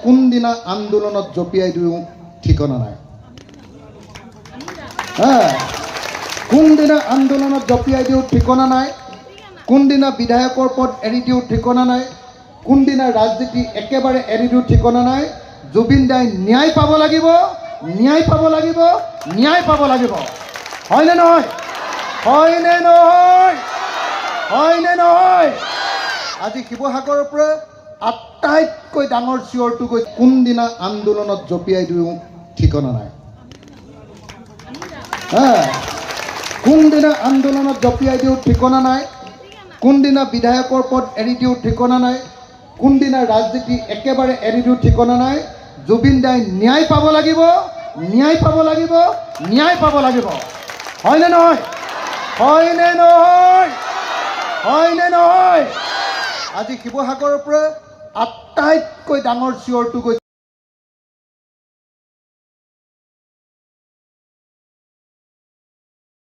কোনদিনা আন্দোলনত জঁপিয়াই দিওঁ ঠিকনা নাই। কোনদিনা আন্দোলনত জঁপিয়াই দিওঁ ঠিকনা নাই, কোনদিনা বিধায়কৰ পদ এৰি দিওঁ ঠিকনা নাই, কোনদিনা ৰাজনীতি একেবাৰে এৰি দিওঁ ঠিকনা নাই। জুবিন দাই ন্যায় পাব লাগিব, ন্যায় পাব লাগিব, ন্যায় পাব লাগিব। হয়নে নহয়? হয়নে নহয়? হয়নে নহয়? আজি শিৱসাগৰৰ পৰা আটাইতকৈ ডাঙৰ চিঞৰটো গৈ কোনদিনা আন্দোলনত জঁপিয়াই দিওঁ ঠিকনা নাই। কোনদিনা আন্দোলনত জঁপিয়াই দিওঁ ঠিকনা নাই, কোনদিনা বিধায়কৰ পদ এৰি দিওঁ ঠিকনা নাই, কোনদিনা ৰাজনীতি একেবাৰে এৰি দিওঁ ঠিকনা নাই। জুবিন দাই ন্যায় পাব লাগিব, ন্যায় পাব লাগিব, ন্যায় পাব লাগিব। হয়নে নহয়? হয়নে নহয়? হয়নে নহয়? আজি শিৱসাগৰৰ পৰা আটাইতকৈ ডাঙৰ চিঞৰটো গৈ